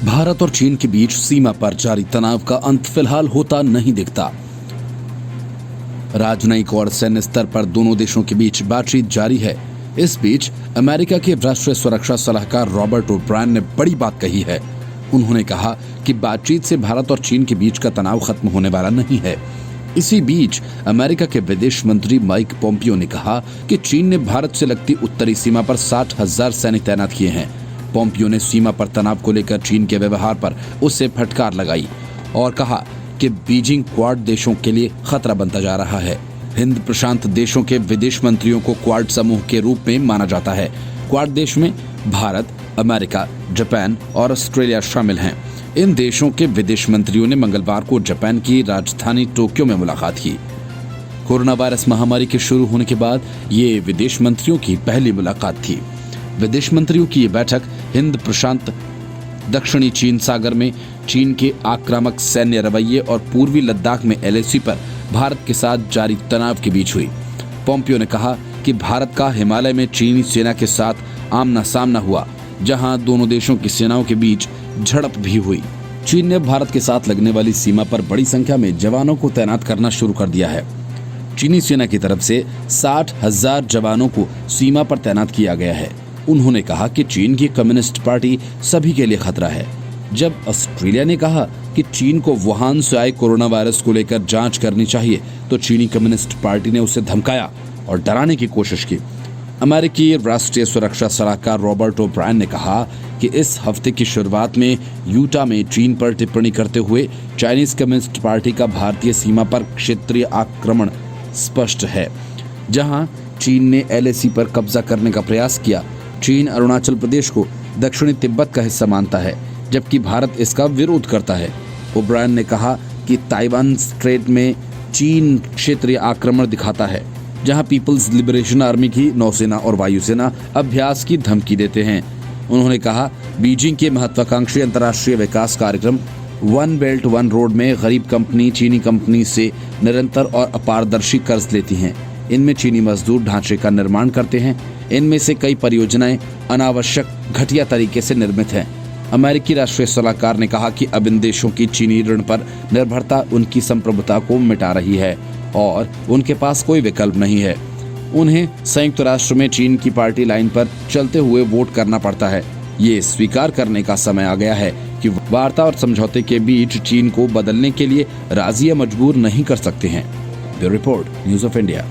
भारत और चीन के बीच सीमा पर जारी तनाव का अंत फिलहाल होता नहीं दिखता। राजनयिक और सैन्य स्तर पर दोनों देशों के बीच बातचीत जारी है। इस बीच अमेरिका के राष्ट्रीय सुरक्षा सलाहकार रॉबर्ट ओब्रायन ने बड़ी बात कही है। उन्होंने कहा कि बातचीत से भारत और चीन के बीच का तनाव खत्म होने वाला नहीं है। इसी बीच अमेरिका के विदेश मंत्री माइक पोम्पियो ने कहा कि चीन ने भारत से लगती उत्तरी सीमा पर 60,000 सैनिक तैनात किए हैं। पोम्पियो ने सीमा पर तनाव को लेकर चीन के व्यवहार पर उससे फटकार लगाई और कहा कि बीजिंग क्वाड देशों के लिए खतरा बनता जा रहा है। हिंद प्रशांत देशों के विदेश मंत्रियों को क्वाड समूह के रूप में माना जाता है। क्वाड देश में भारत, अमेरिका, जापान और ऑस्ट्रेलिया शामिल हैं। इन देशों के विदेश मंत्रियों ने मंगलवार को जापान की राजधानी टोक्यो में मुलाकात की। कोरोना वायरस महामारी के शुरू होने के बाद ये विदेश मंत्रियों की पहली मुलाकात थी। विदेश मंत्रियों की ये बैठक हिंद प्रशांत, दक्षिणी चीन सागर में चीन के आक्रामक सैन्य रवैये और पूर्वी लद्दाख में LAC पर भारत के साथ जारी तनाव के बीच हुई। पोम्पियो ने कहा कि भारत का हिमालय में चीनी सेना के साथ आमना सामना हुआ, जहां दोनों देशों की सेनाओं के बीच झड़प भी हुई। चीन ने भारत के साथ लगने वाली सीमा पर बड़ी संख्या में जवानों को तैनात करना शुरू कर दिया है। चीनी सेना की तरफ से 60,000 जवानों को सीमा पर तैनात किया गया है। उन्होंने कहा कि चीन की कम्युनिस्ट पार्टी सभी के लिए खतरा है। जब ऑस्ट्रेलिया ने कहा कि चीन को वुहान से आए कोरोना वायरस को लेकर जांच करनी चाहिए, तो चीनी कम्युनिस्ट पार्टी ने उसे धमकाया और डराने की कोशिश की। अमेरिकी राष्ट्रीय सुरक्षा सलाहकार रॉबर्ट ओब्रायन ने कहा कि इस हफ्ते की शुरुआत में यूटा में चीन पर टिप्पणी करते हुए चाइनीज कम्युनिस्ट पार्टी का भारतीय सीमा पर क्षेत्रीय आक्रमण स्पष्ट है। जहां चीन ने LAC पर कब्जा करने का प्रयास किया। चीन अरुणाचल प्रदेश को दक्षिणी तिब्बत का हिस्सा मानता है, जबकि भारत इसका विरोध करता है। ओब्रायन ने कहा कि ताइवान स्ट्रेट में चीन क्षेत्रीय आक्रमण दिखाता है, जहां पीपल्स लिबरेशन आर्मी की नौसेना और वायुसेना अभ्यास की धमकी देते हैं। उन्होंने कहा बीजिंग के महत्वाकांक्षी अंतर्राष्ट्रीय विकास कार्यक्रम वन बेल्ट वन रोड में गरीब कंपनी चीनी कंपनी से निरंतर और अपारदर्शी कर्ज लेती हैं। इनमें चीनी मजदूर ढांचे का निर्माण करते हैं। इनमें से कई परियोजनाएं अनावश्यक घटिया तरीके से निर्मित हैं। अमेरिकी राष्ट्रीय सलाहकार ने कहा कि अब इन देशों की चीनी ऋण पर निर्भरता उनकी संप्रभुता को मिटा रही है और उनके पास कोई विकल्प नहीं है। उन्हें संयुक्त राष्ट्र में चीन की पार्टी लाइन पर चलते हुए वोट करना पड़ता है। ये स्वीकार करने का समय आ गया है कि वार्ता और समझौते के बीच चीन को बदलने के लिए राजी या मजबूर नहीं कर सकते हैं। Bureau report, news of India.